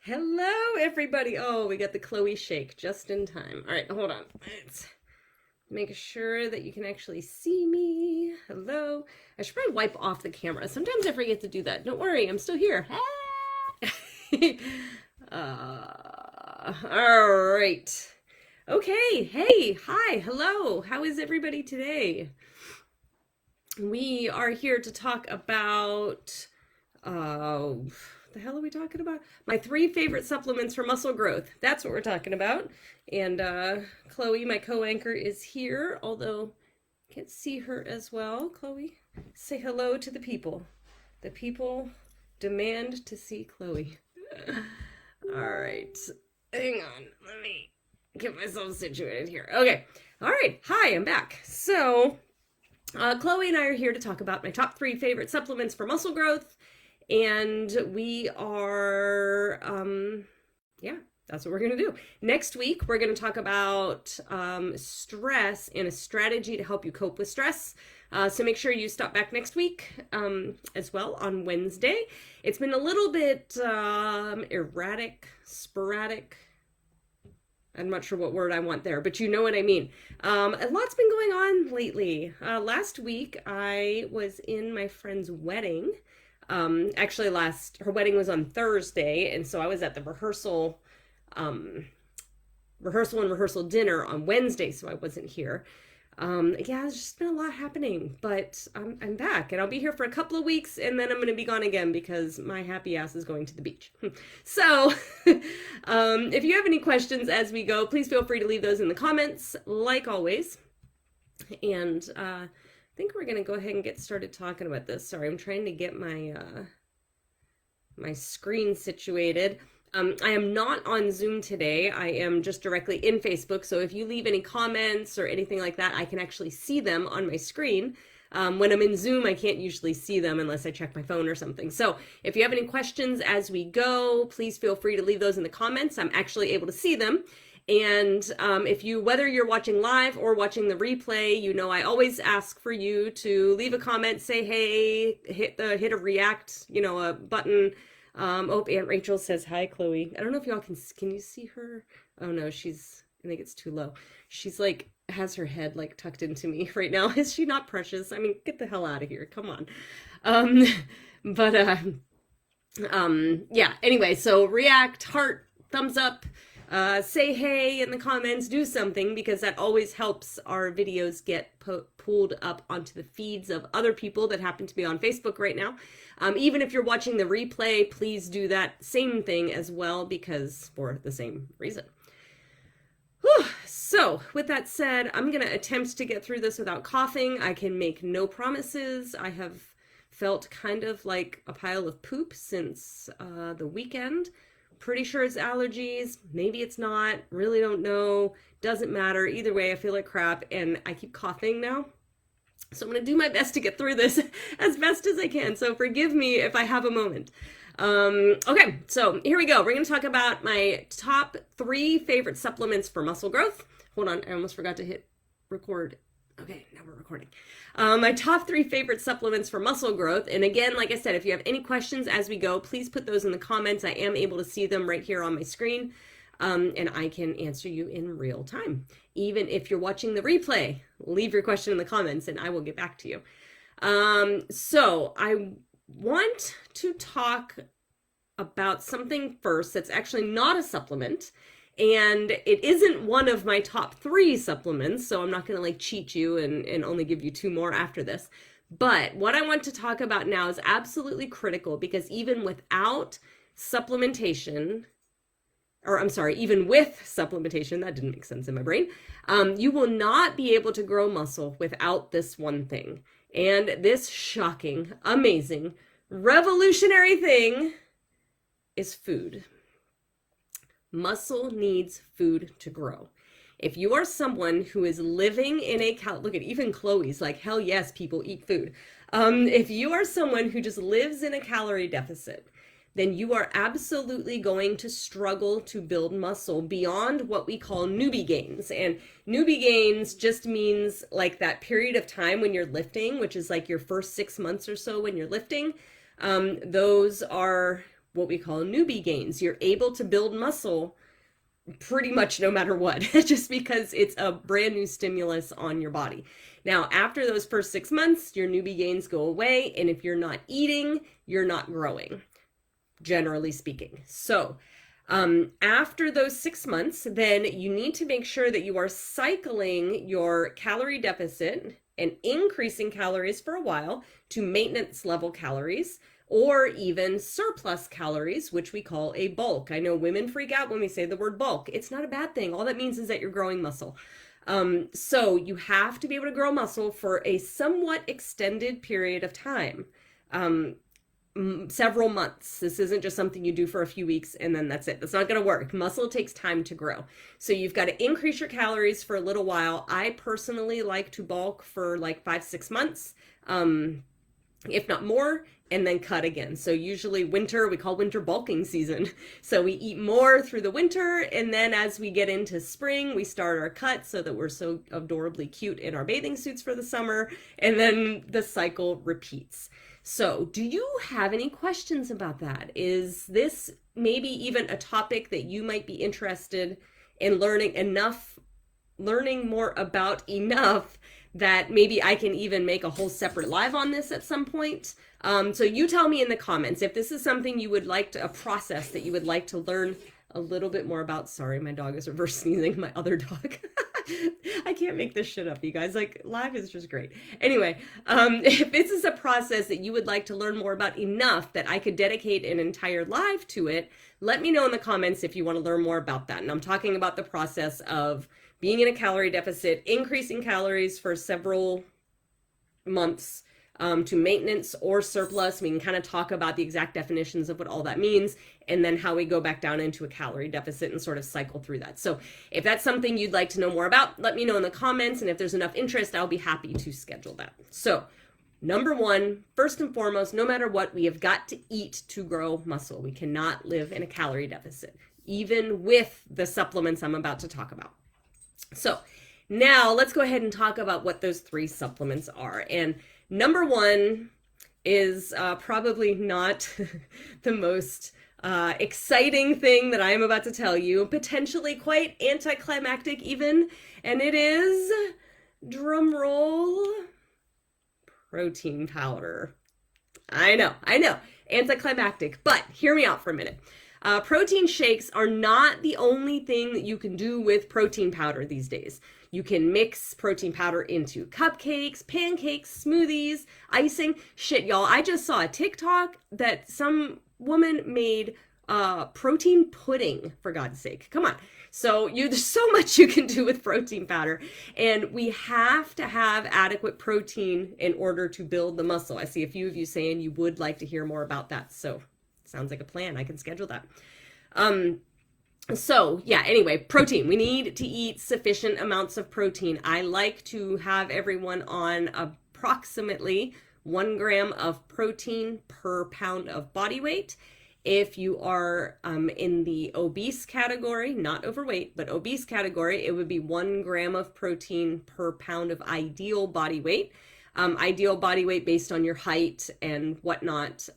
Hello, everybody. Oh, we got the Chloe shake just in time. All right, hold on. Let's make sure that you can actually see me. Hello. I should probably wipe off the camera. Sometimes I forget to do that. Don't worry, I'm still here. All right. Okay. Hey, hi, hello. How is everybody today? We are here to talk about what the hell are we talking about? My three favorite supplements for muscle growth. That's what we're talking about. And Chloe, my co-anchor, is here, although I can't see her as well. Chloe, say hello to the people. The people demand to see Chloe. All right. Hang on. Let me get myself situated here. Okay. All right. Hi, I'm back. So, Chloe and I are here to talk about my top three favorite supplements for muscle growth. And we are, yeah, that's what we're going to do. Next week, we're going to talk about stress and a strategy to help you cope with stress. So make sure you stop back next week as well on Wednesday. It's been a little bit erratic, sporadic. I'm not sure what word I want there, but you know what I mean. A lot's been going on lately. Last week, I was in my friend's wedding. Actually, her wedding was on Thursday, and so I was at the rehearsal and rehearsal dinner on Wednesday, so I wasn't here. Yeah, there's just been a lot happening, but I'm back, and I'll be here for a couple of weeks, and then I'm going to be gone again because my happy ass is going to the beach. So, if you have any questions as we go, please feel free to leave those in the comments, like always. And I think we're going to go ahead and get started talking about this. Sorry, I'm trying to get my my screen situated. I am not on Zoom today. I am just directly in Facebook. So if you leave any comments or anything like that, I can actually see them on my screen. When I'm in Zoom, I can't usually see them unless I check my phone or something. So if you have any questions as we go, please feel free to leave those in the comments. I'm actually able to see them. And whether you're watching live or watching the replay, you know I always ask for you to leave a comment, say hey, hit a react, a button. Aunt Rachel says hi, Chloe. I don't know if y'all can you see her? Oh no, I think it's too low. She's like has her head like tucked into me right now. Is she not precious? I mean, get the hell out of here. Come on. But yeah, anyway, so react, heart, thumbs up. Say hey in the comments, do something, because that always helps our videos get pulled up onto the feeds of other people that happen to be on Facebook right now. Even if you're watching the replay, please do that same thing as well, because for the same reason. Whew. So with that said, I'm going to attempt to get through this without coughing. I can make no promises. I have felt kind of like a pile of poop since the weekend. Pretty sure it's allergies. Maybe it's not. Really don't know. Doesn't matter. Either way, I feel like crap, and I keep coughing now. So I'm going to do my best to get through this as best as I can. So forgive me if I have a moment. Okay, so here we go. We're going to talk about my top three favorite supplements for muscle growth. Hold on. I almost forgot to hit record. Okay, now we're recording. My top three favorite supplements for muscle growth. And again, like I said, if you have any questions as we go, please put those in the comments. I am able to see them right here on my screen. And I can answer you in real time. Even if you're watching the replay, leave your question in the comments and I will get back to you. So I want to talk about something first that's actually not a supplement. And it isn't one of my top three supplements, so I'm not going to like cheat you and only give you two more after this. But what I want to talk about now is absolutely critical, because even without supplementation, or I'm sorry, even with supplementation, that didn't make sense in my brain, you will not be able to grow muscle without this one thing. And this shocking, amazing, revolutionary thing is food. Muscle needs food to grow. If you are someone who is living in look at even Chloe's like, hell yes, people eat food. If you are someone who just lives in a calorie deficit, then you are absolutely going to struggle to build muscle beyond what we call newbie gains. And newbie gains just means like that period of time when you're lifting, which is like your first 6 months or so when you're lifting. Those are what we call newbie gains. You're able to build muscle pretty much no matter what, just because it's a brand new stimulus on your body. Now, after those first 6 months, your newbie gains go away, and if you're not eating, you're not growing, generally speaking. So after those 6 months, then you need to make sure that you are cycling your calorie deficit and increasing calories for a while to maintenance level calories, or even surplus calories, which we call a bulk. I know women freak out when we say the word bulk. It's not a bad thing. All that means is that you're growing muscle. So you have to be able to grow muscle for a somewhat extended period of time, several months. This isn't just something you do for a few weeks and then that's it. That's not going to work. Muscle takes time to grow. So you've got to increase your calories for a little while. I personally like to bulk for like 5-6 months, if not more, and then cut again. So usually winter, we call winter bulking season. So we eat more through the winter, and then as we get into spring, we start our cut so that we're so adorably cute in our bathing suits for the summer, and then the cycle repeats. So do you have any questions about that? Is this maybe even a topic that you might be interested in learning more about enough that maybe I can even make a whole separate live on this at some point? So you tell me in the comments if this is something you would like to, a process that you would like to learn a little bit more about. Sorry, my dog is reverse sneezing, my other dog. I can't make this shit up, you guys. Like, live is just great. Anyway, if this is a process that you would like to learn more about enough that I could dedicate an entire live to it, let me know in the comments if you want to learn more about that. And I'm talking about the process of being in a calorie deficit, increasing calories for several months, to maintenance or surplus. We can kind of talk about the exact definitions of what all that means, and then how we go back down into a calorie deficit and sort of cycle through that. So if that's something you'd like to know more about, let me know in the comments, and if there's enough interest, I'll be happy to schedule that. So number one, first and foremost, no matter what, we have got to eat to grow muscle. We cannot live in a calorie deficit, even with the supplements I'm about to talk about. So now let's go ahead and talk about what those 3 supplements are. And number one is probably not the most exciting thing that I am about to tell you, potentially quite anticlimactic even, and it is, drum roll, protein powder. I know, anticlimactic, but hear me out for a minute. Protein shakes are not the only thing that you can do with protein powder these days. You can mix protein powder into cupcakes, pancakes, smoothies, icing. Shit, y'all, I just saw a TikTok that some woman made protein pudding, for God's sake. Come on. So there's so much you can do with protein powder, and we have to have adequate protein in order to build the muscle. I see a few of you saying you would like to hear more about that, so sounds like a plan. I can schedule that. So yeah, anyway, protein. We need to eat sufficient amounts of protein. I like to have everyone on approximately 1 gram of protein per pound of body weight. If you are in the obese category, not overweight, but obese category, it would be 1 gram of protein per pound of ideal body weight. Ideal body weight based on your height and whatnot,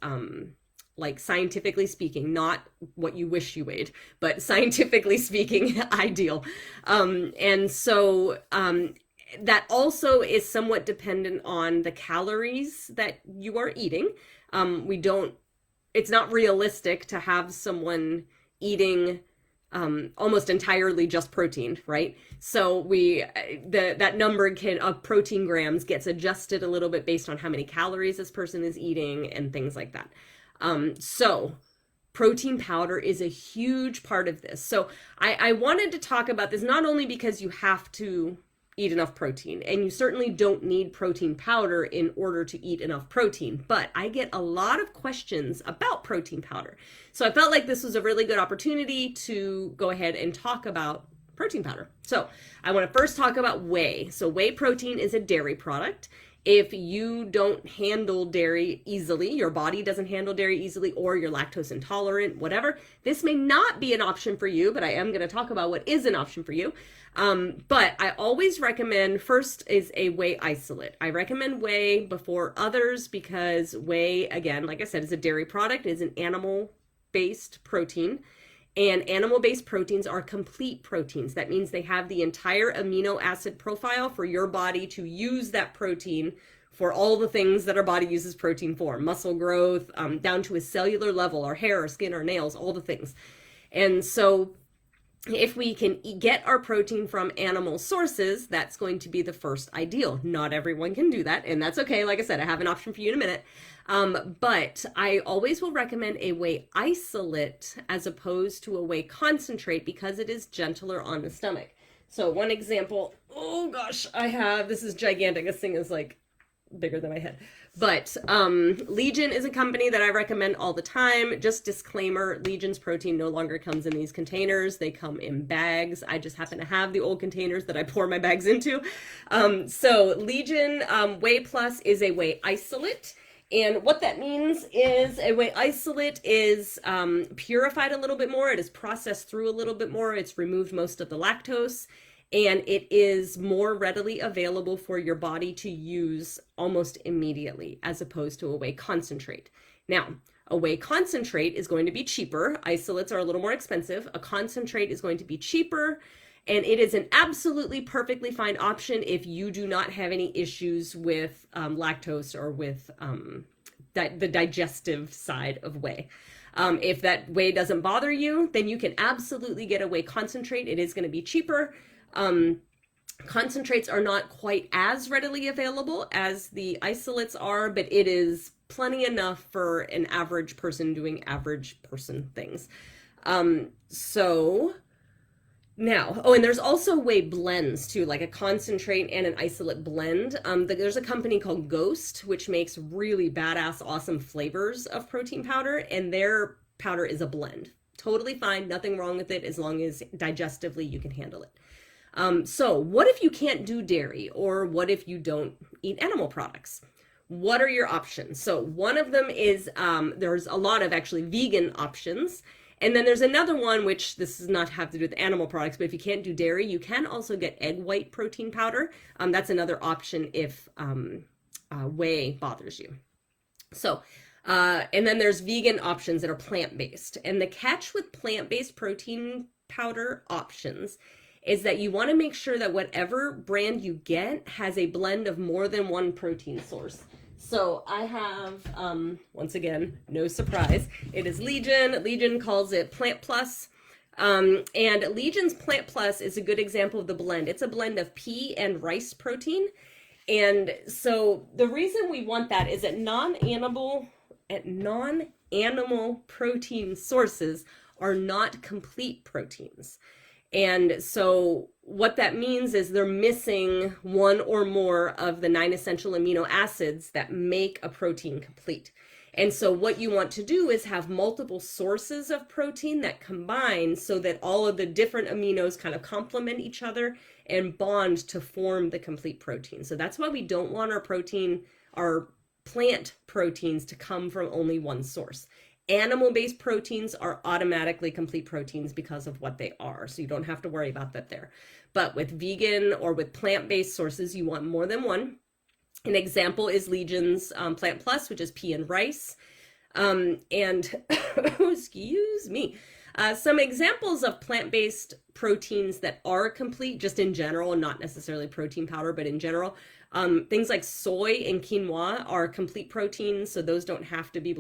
like scientifically speaking, not what you wish you weighed, but scientifically speaking, ideal. And so that also is somewhat dependent on the calories that you are eating. It's not realistic to have someone eating almost entirely just protein, right? So that number of protein grams gets adjusted a little bit based on how many calories this person is eating and things like that. So protein powder is a huge part of this. So I wanted to talk about this not only because you have to eat enough protein, and you certainly don't need protein powder in order to eat enough protein, but I get a lot of questions about protein powder. So I felt like this was a really good opportunity to go ahead and talk about protein powder. So I want to first talk about whey. So whey protein is a dairy product. If you don't handle dairy easily, your body doesn't handle dairy easily, or you're lactose intolerant, whatever, this may not be an option for you, but I am going to talk about what is an option for you. But I always recommend, first is a whey isolate. I recommend whey before others because whey, again, like I said, is a dairy product, is an animal plant-based protein, and animal-based proteins are complete proteins. That means they have the entire amino acid profile for your body to use that protein for all the things that our body uses protein for, muscle growth, down to a cellular level, our hair, our skin, our nails, all the things. And so if we can get our protein from animal sources, that's going to be the first ideal. Not everyone can do that, and that's okay. Like I said, I have an option for you in a minute. But I always will recommend a whey isolate as opposed to a whey concentrate because it is gentler on the stomach. So one example, oh gosh, this is gigantic. This thing is like bigger than my head. But Legion is a company that I recommend all the time. Just disclaimer, Legion's protein no longer comes in these containers. They come in bags. I just happen to have the old containers that I pour my bags into. So Legion Whey Plus is a whey isolate. And what that means is a whey isolate is purified a little bit more. It is processed through a little bit more. It's removed most of the lactose. And it is more readily available for your body to use almost immediately, as opposed to a whey concentrate. Now, a whey concentrate is going to be cheaper. Isolates are a little more expensive. A concentrate is going to be cheaper, and it is an absolutely perfectly fine option if you do not have any issues with lactose or with the digestive side of whey. If that whey doesn't bother you, then you can absolutely get a whey concentrate. It is going to be cheaper. Concentrates are not quite as readily available as the isolates are, but it is plenty enough for an average person doing average person things. So now, and there's also whey blends too, like a concentrate and an isolate blend. There's a company called Ghost, which makes really badass, awesome flavors of protein powder, and their powder is a blend. Totally fine, nothing wrong with it as long as digestively you can handle it. So what if you can't do dairy, or what if you don't eat animal products? What are your options? So one of them is, there's a lot of actually vegan options. And then there's another one, which this does not have to do with animal products, but if you can't do dairy, you can also get egg white protein powder. That's another option if whey bothers you. So, and then there's vegan options that are plant-based. And the catch with plant-based protein powder options is that you want to make sure that whatever brand you get has a blend of more than one protein source. So I have, once again, no surprise, it is Legion. Legion calls it Plant Plus. And Legion's Plant Plus is a good example of the blend. It's a blend of pea and rice protein. And so the reason we want that is that non-animal protein sources are not complete proteins. And so what that means is they're missing one or more of the 9 essential amino acids that make a protein complete. And so what you want to do is have multiple sources of protein that combine so that all of the different aminos kind of complement each other and bond to form the complete protein. So that's why we don't want our plant proteins to come from only one source. Animal-based proteins are automatically complete proteins because of what they are, so you don't have to worry about that there. But with vegan or with plant-based sources, you want more than one. An example is Legion's Plant Plus, which is pea and rice. And excuse me, some examples of plant-based proteins that are complete, just in general, not necessarily protein powder, but in general, things like soy and quinoa are complete proteins, so those don't have to be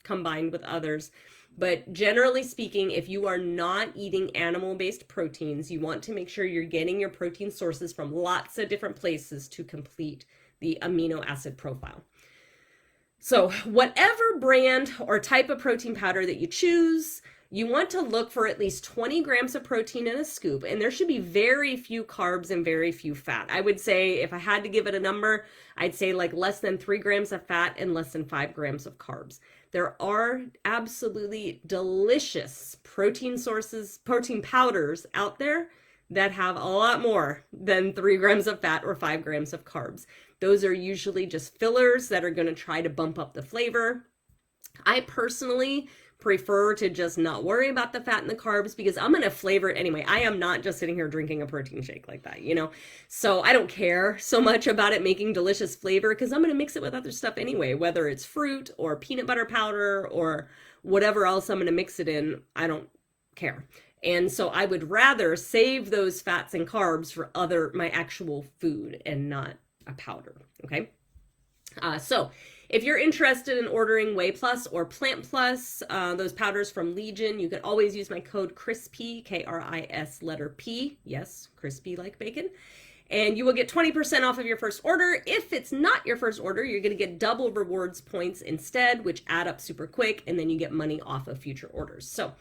combined with others. But generally speaking, if you are not eating animal-based proteins, you want to make sure you're getting your protein sources from lots of different places to complete the amino acid profile. So whatever brand or type of protein powder that you choose, you want to look for at least 20 grams of protein in a scoop, and there should be very few carbs and very few fat. I would say, if I had to give it a number, I'd say like less than 3 grams of fat and less than 5 grams of carbs. There are absolutely delicious protein sources, protein powders out there that have a lot more than 3 grams of fat or 5 grams of carbs. Those are usually just fillers that are going to try to bump up the flavor. I personally prefer to just not worry about the fat and the carbs because I'm going to flavor it anyway. I am not just sitting here drinking a protein shake like that, you know? So I don't care so much about it making delicious flavor because I'm going to mix it with other stuff anyway, whether it's fruit or peanut butter powder or whatever else I'm going to mix it in, I don't care. And so I would rather save those fats and carbs for my actual food and not a powder. Okay. So if you're interested in ordering Whey Plus or Plant Plus, those powders from Legion, you can always use my code KRISP, K-R-I-S letter P. Yes, crispy like bacon. And you will get 20% off of your first order. If it's not your first order, you're going to get double rewards points instead, which add up super quick, and then you get money off of future orders. So,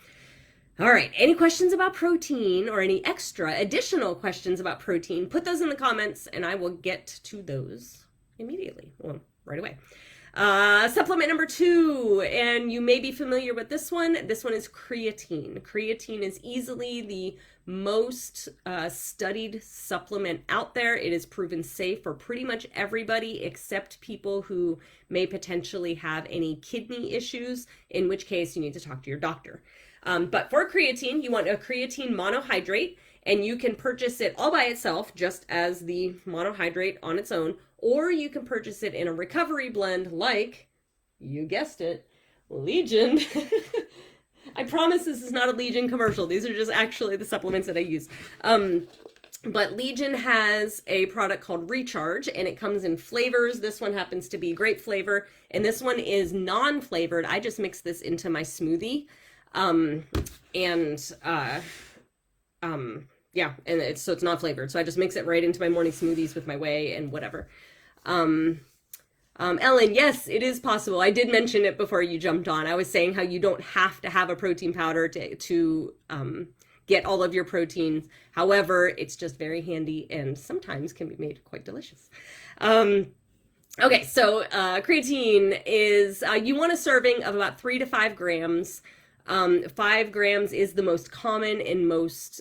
all right, any questions about protein or any additional questions about protein, put those in the comments and I will get to those immediately, well, right away. Supplement number 2, and you may be familiar with this one. This one is creatine. Creatine is easily the most studied supplement out there. It is proven safe for pretty much everybody except people who may potentially have any kidney issues, in which case you need to talk to your doctor. But for creatine, you want a creatine monohydrate, and you can purchase it all by itself, just as the monohydrate on its own, or you can purchase it in a recovery blend like, you guessed it, Legion. I promise this is not a Legion commercial. These are just actually the supplements that I use. But Legion has a product called Recharge, and it comes in flavors. This one happens to be grape flavor, and this one is non-flavored. I just mix this into my smoothie. Yeah, and it's not flavored. So I just mix it right into my morning smoothies with my whey and whatever. Ellen, yes, it is possible. I did mention it before you jumped on. I was saying how you don't have to have a protein powder to get all of your proteins. However, it's just very handy and sometimes can be made quite delicious. Okay, so creatine is, you want a serving of about 3 to 5 grams. 5 grams is the most common in most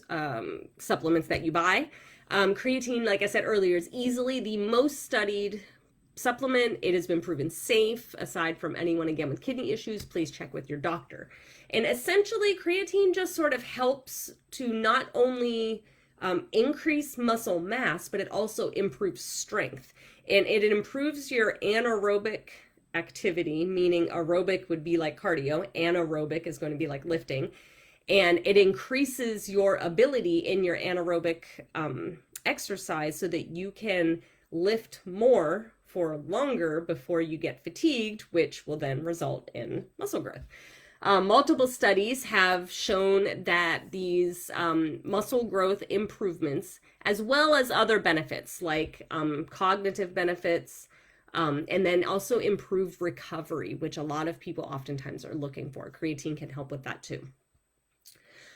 supplements that you buy. Creatine, like I said earlier, is easily the most studied supplement. It has been proven safe. Aside from anyone, again, with kidney issues, please check with your doctor. And essentially, creatine just sort of helps to not only increase muscle mass, but it also improves strength. And it improves your anaerobic activity, meaning aerobic would be like cardio, anaerobic is going to be like lifting, and it increases your ability in your anaerobic exercise so that you can lift more for longer before you get fatigued, which will then result in muscle growth. Multiple studies have shown that these muscle growth improvements, as well as other benefits like cognitive benefits, and then also improved recovery, which a lot of people oftentimes are looking for. Creatine can help with that too.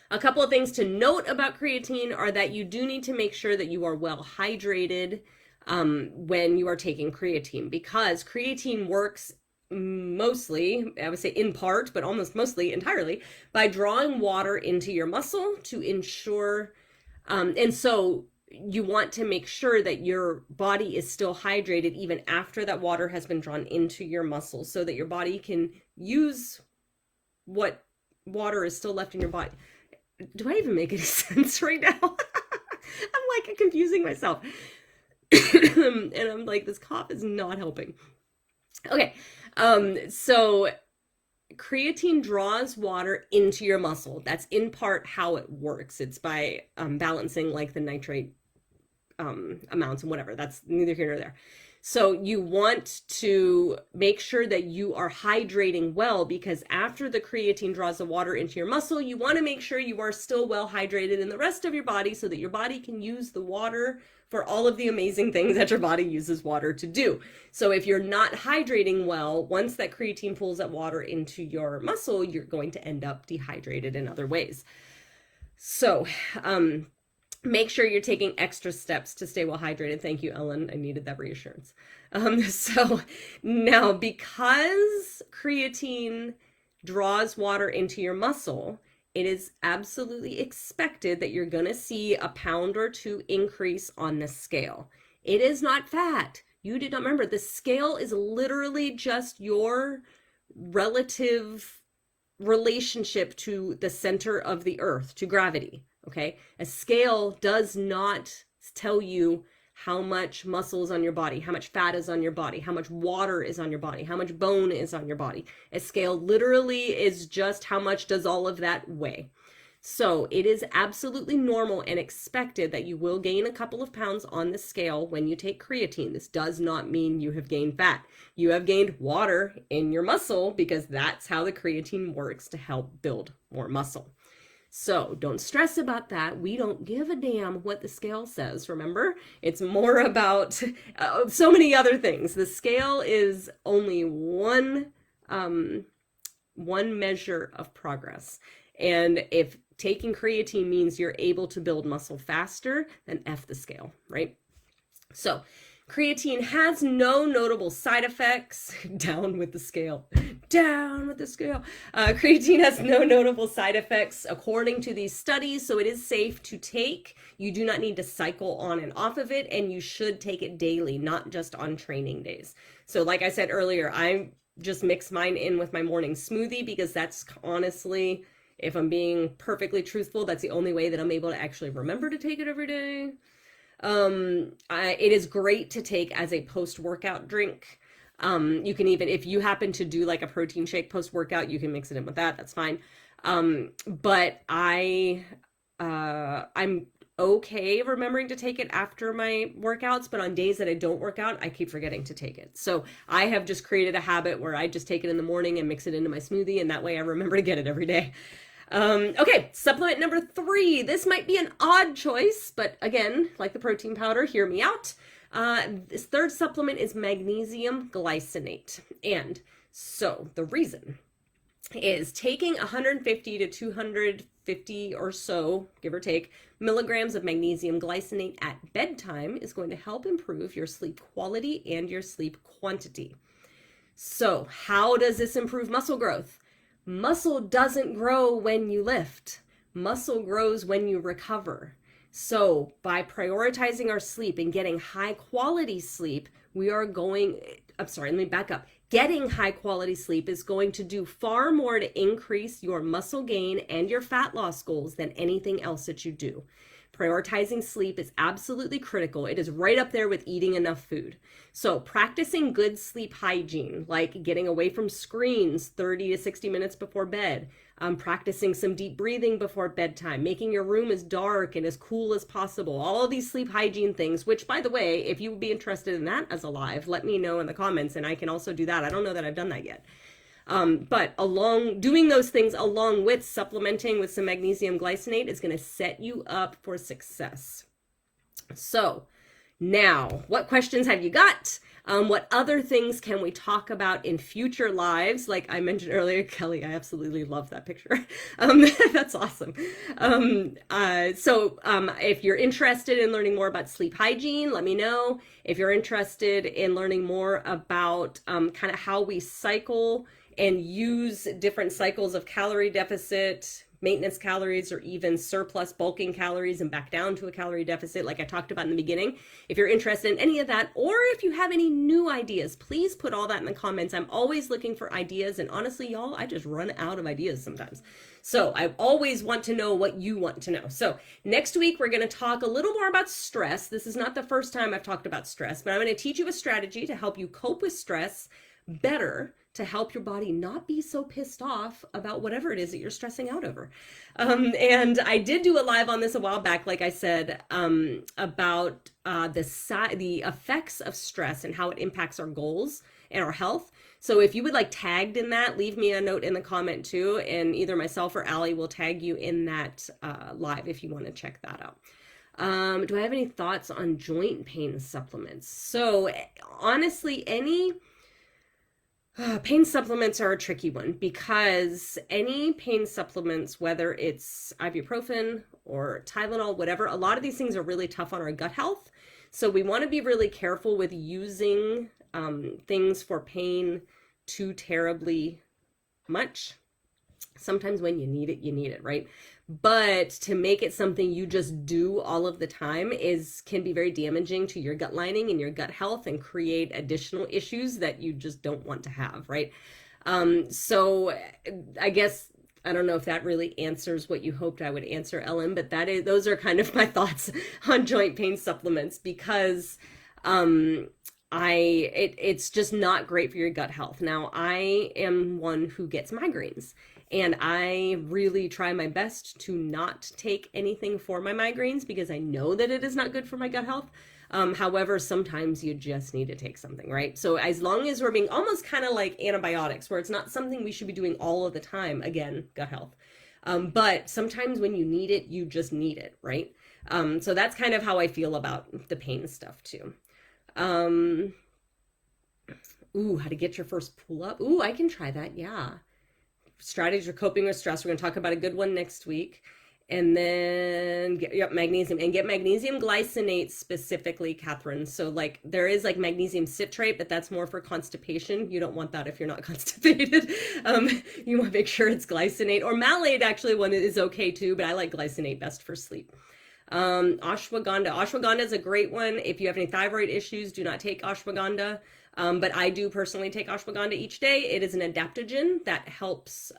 A couple of things to note about creatine are that you do need to make sure that you are well hydrated when you are taking creatine, because creatine works mostly, I would say in part, but almost mostly entirely, by drawing water into your muscle to ensure, and so you want to make sure that your body is still hydrated even after that water has been drawn into your muscles, so that your body can use what water is still left in your body. Do I even make any sense right now? I'm like confusing myself. And I'm like, this cough is not helping. Okay, so creatine draws water into your muscle. That's in part how it works. It's by balancing like the nitrate amounts and whatever. That's neither here nor there. So you want to make sure that you are hydrating well, because after the creatine draws the water into your muscle, you want to make sure you are still well hydrated in the rest of your body so that your body can use the water for all of the amazing things that your body uses water to do. So if you're not hydrating well, once that creatine pulls that water into your muscle, you're going to end up dehydrated in other ways. So, make sure you're taking extra steps to stay well hydrated. Thank you, Ellen. I needed that reassurance. So now, because creatine draws water into your muscle, it is absolutely expected that you're going to see a pound or 2 increase on the scale. It is not fat. You did not remember, the scale is literally just your relative relationship to the center of the earth, to gravity. Okay, a scale does not tell you how much muscle is on your body, how much fat is on your body, how much water is on your body, how much bone is on your body. A scale literally is just how much does all of that weigh. So it is absolutely normal and expected that you will gain a couple of pounds on the scale when you take creatine. This does not mean you have gained fat. You have gained water in your muscle because that's how the creatine works to help build more muscle. So don't stress about that. We don't give a damn what the scale says, remember? It's more about so many other things. The scale is only one measure of progress. And if taking creatine means you're able to build muscle faster, then F the scale, right? So creatine has no notable side effects. Down with the scale. Down with the scale. Creatine has no notable side effects according to these studies, so it is safe to take. You do not need to cycle on and off of it, and you should take it daily, not just on training days. So like I said earlier, I just mix mine in with my morning smoothie because that's honestly, if I'm being perfectly truthful, that's the only way that I'm able to actually remember to take it every day. It is great to take as a post-workout drink. You can even, if you happen to do like a protein shake post-workout, you can mix it in with that. That's fine. But I'm okay remembering to take it after my workouts, but on days that I don't work out, I keep forgetting to take it. So I have just created a habit where I just take it in the morning and mix it into my smoothie, and that way I remember to get it every day. Okay, supplement number 3. This might be an odd choice, but again, like the protein powder, hear me out. This third supplement is magnesium glycinate. And so the reason is taking 150 to 250 or so, give or take, milligrams of magnesium glycinate at bedtime is going to help improve your sleep quality and your sleep quantity. So how does this improve muscle growth? Muscle doesn't grow when you lift. Muscle grows when you recover. So by prioritizing our sleep and getting high quality sleep, let me back up. Getting high quality sleep is going to do far more to increase your muscle gain and your fat loss goals than anything else that you do. Prioritizing sleep is absolutely critical. It is right up there with eating enough food. So practicing good sleep hygiene, like getting away from screens 30 to 60 minutes before bed, practicing some deep breathing before bedtime, making your room as dark and as cool as possible, all of these sleep hygiene things, which by the way, if you would be interested in that as a live, let me know in the comments and I can also do that. I don't know that I've done that yet. But doing those things along with supplementing with some magnesium glycinate is going to set you up for success. So now, what questions have you got? What other things can we talk about in future lives? Like I mentioned earlier, Kelly, I absolutely love that picture. That's awesome. If you're interested in learning more about sleep hygiene, let me know. If you're interested in learning more about kind of how we cycle and use different cycles of calorie deficit, maintenance calories, or even surplus bulking calories and back down to a calorie deficit like I talked about in the beginning. If you're interested in any of that, or if you have any new ideas, please put all that in the comments. I'm always looking for ideas, and honestly, y'all, I just run out of ideas sometimes. So I always want to know what you want to know. So next week, we're going to talk a little more about stress. This is not the first time I've talked about stress, but I'm going to teach you a strategy to help you cope with stress better, to help your body not be so pissed off about whatever it is that you're stressing out over. And I did do a live on this a while back, like I said, about the effects of stress and how it impacts our goals and our health. So if you would like tagged in that, leave me a note in the comment too, and either myself or Allie will tag you in that live if you want to check that out. Do I have any thoughts on joint pain supplements? So honestly, pain supplements are a tricky one because any pain supplements, whether it's ibuprofen or Tylenol, whatever, a lot of these things are really tough on our gut health. So we want to be really careful with using things for pain too terribly much. Sometimes when you need it, right? But to make it something you just do all of the time can be very damaging to your gut lining and your gut health and create additional issues that you just don't want to have, right? So I guess I don't know if that really answers what you hoped I would answer, Ellen, but those are kind of my thoughts on joint pain supplements because um, it's just not great for your gut health. Now, I am one who gets migraines, and I really try my best to not take anything for my migraines because I know that it is not good for my gut health. However, sometimes you just need to take something, right? So as long as we're being almost kind of like antibiotics, where it's not something we should be doing all of the time, again, gut health. But sometimes when you need it, you just need it, right? So that's kind of how I feel about the pain stuff too. Um, how to get your first pull up. Ooh, I can try that. Yeah. Strategies for coping with stress. We're going to talk about a good one next week. And then get magnesium and get magnesium glycinate specifically, Catherine. So like there is like magnesium citrate, but that's more for constipation. You don't want that if you're not constipated. You want to make sure it's glycinate, or malate actually one is okay too, but I like glycinate best for sleep. Ashwagandha. Ashwagandha is a great one. If you have any thyroid issues, do not take ashwagandha. But I do personally take ashwagandha each day. It is an adaptogen that helps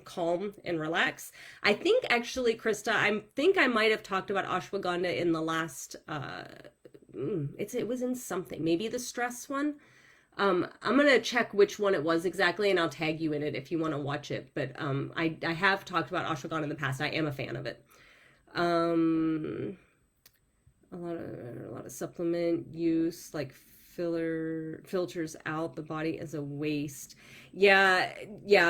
calm and relax. I think actually, Krista, I think I might have talked about ashwagandha in the last, it was in something, maybe the stress one. I'm going to check which one it was exactly, and I'll tag you in it if you want to watch it. But I have talked about ashwagandha in the past. I am a fan of it. A lot of supplement use, like filters out the body as a waste. Yeah,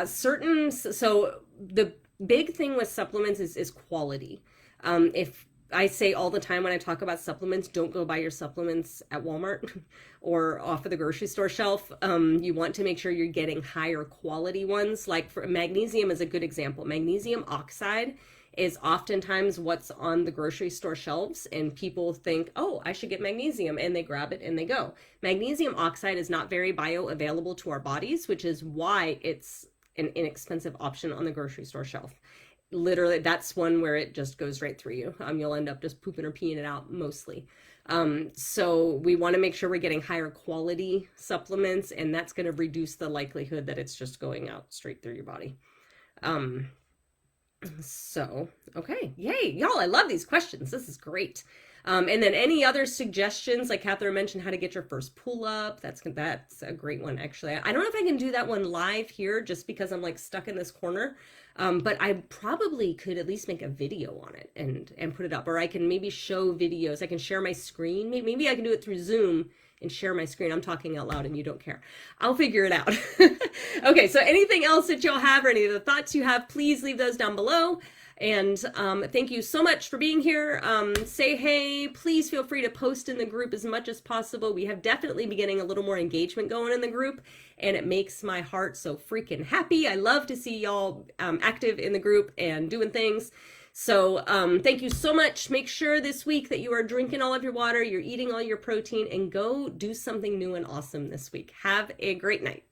so the big thing with supplements is quality. If I say all the time when I talk about supplements, don't go buy your supplements at Walmart or off of the grocery store shelf. You want to make sure you're getting higher quality ones. Like for magnesium is a good example. Magnesium oxide is oftentimes what's on the grocery store shelves, and people think, oh, I should get magnesium, and they grab it and they go. Magnesium oxide is not very bioavailable to our bodies, which is why it's an inexpensive option on the grocery store shelf. Literally, that's one where it just goes right through you. You'll end up just pooping or peeing it out mostly. So we want to make sure we're getting higher quality supplements, and that's going to reduce the likelihood that it's just going out straight through your body. So, okay. Yay. Y'all, I love these questions. This is great. And then any other suggestions, like Catherine mentioned, how to get your first pull up. That's a great one, actually. I don't know if I can do that one live here just because I'm like stuck in this corner. But I probably could at least make a video on it and put it up, or I can maybe show videos. I can share my screen. Maybe I can do it through Zoom and share my screen. I'm talking out loud and you don't care. I'll figure it out. Okay, so anything else that y'all have or any of the thoughts you have, please leave those down below. And thank you so much for being here. Say hey, please feel free to post in the group as much as possible. We have definitely been getting a little more engagement going in the group, and it makes my heart so freaking happy. I love to see y'all active in the group and doing things. So thank you so much. Make sure this week that you are drinking all of your water, you're eating all your protein, and go do something new and awesome this week. Have a great night.